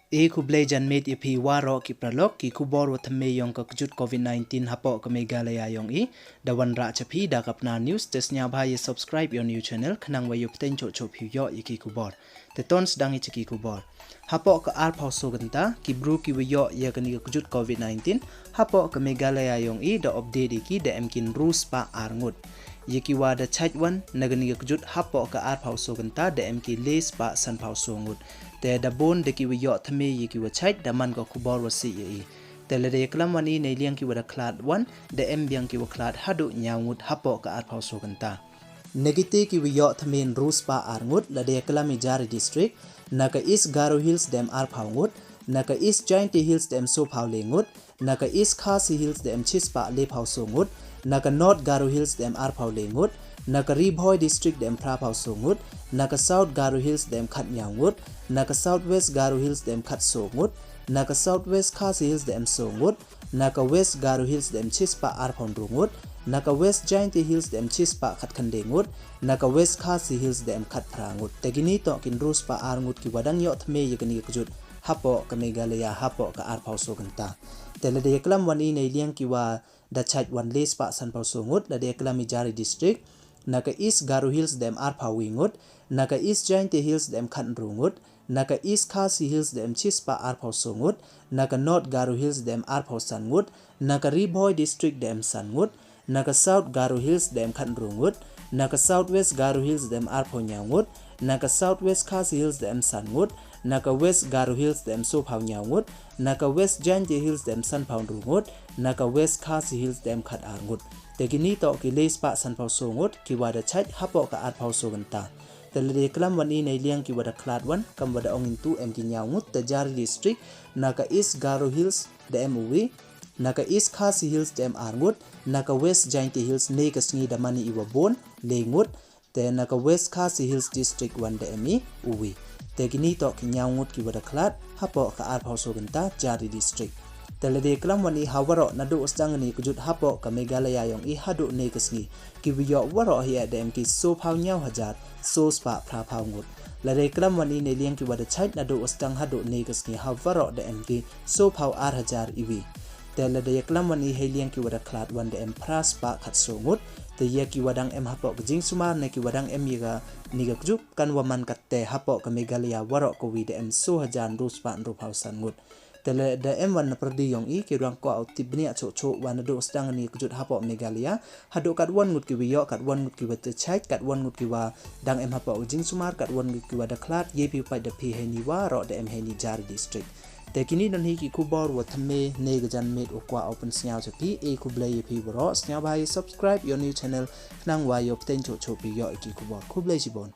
kublai janmet ipi waro ki pralok ki kubor wathame yong ka kjut Covid-19 hapo ka Meghalaya yong dawan ra chapi da kapna news tesnya bhai subscribe your new channel khnang wa yupten cho cho phi yo iki kubor te tons dang i chiki kubor hapo ka ar phau so ganta ki bru ki yo ya ka ni kjut Covid-19 hapo ka Meghalaya yong da update iki da emkin rus pa ar ngut yeki wa da chajwan nagani kjut hapo ka ar phau so ganta da emki les pa san phau so ngut te da bon de ki wi yo thame yi ki wa chait da man ko khubor wa si yi te le de klam wani nei liang ki wa da klat wan de em biang ki wa klat hadu nyangut hapo ka ar phau so ganta negite ki wi yo thame rus pa ar ngut la de klam jari district naka east garo hills dem ar phau ngut naka east giant hills dem so phau le ngut naka east khasi hills dem chis pa le phau so ngut naka north garo hills dem ar phau le ngut naka Riboy district dem pra phau so ngut naka south garo hills dem khat nyang ngut naka southwest garo hills dem khat so ngut naka southwest khasi hills dem so ngut naka west garo hills dem chispa ar phon ru ngut naka west giant hills dem chispa khat khande ngut naka west khasi hills dem khat phra ngut tegini to kin rus pa ar ngut ki wadang yo thme yekani kjut hapo ka Meghalaya hapo ka ar phau so ganta tele de klam wani nei liang ki wa da chait wan les pa san phau so ngut la de klam jari district naka east garo hills dem ar phau ngut naka east giant hills dem khan ru ngut naka east khasi hills dem chispa ar phau so ngut naka north garo hills dem ar phau san ngut naka Riboy district dem san ngut naka south garo hills dem khan ru ngut naka southwest garo hills dem ar phau nya ngut naka southwest khasi hills dem san ngut naka west garo hills dem so phau nya ngut naka west giant hills dem san phau ru ngut naka west khasi hills dem khat ar ngut tegini to ki les pa san phau so ngut ki wada chait hapo ka ar phau so ganta tele klam wani nei liang ki wada klat wan kam wada ongin tu em ki nyaw ngut te jari district naka east garo hills de muwi naka east khasi hills dem ar ngut naka west giant hills ne ka sngi da mani iwa bon le ngut te naka west khasi hills district wan de mi uwi tegini to ki nyaw ngut ki wada klat hapo ka ar phau so ganta jari district tele de klam wani hawaro nadu ustang ni kujut hapo ka Meghalaya yong I hadu ne kasngi ki wiyo waro hi adem ki so phau nyaw hajar so spa phra phau ngut la de klam wani ne liang ki wada chait nadu ustang hadu ne kasngi hawaro de em ki so phau ar hajar iwi tele de klam wani he liang ki wada klat wan de em phra spa khat so ngut te ye ki wadang em hapo jing sumar ne ki wadang em yiga niga kjuk kan waman katte hapo ka Meghalaya waro ko wi de em so hajan ru spa ru phau san ngut tele da em wan perdi yong I ki rang ko autibni acho cho wan do stang ni kjut hapo Meghalaya hado kat wan ngut ki wiyo kat wan ngut ki wate chait kat wan ngut ki wa dang em hapo jing sumar kat wan ngut ki wa da klat ye pi pa da pi he ni wa ro da em he ni jari district te kini don hi ki kubor wa thame ne gajan met o kwa open snyao chapi e kublai ye pi bro snyao bai subscribe your new channel nang wa yo pten cho cho pi yo ki kubor kublai jibon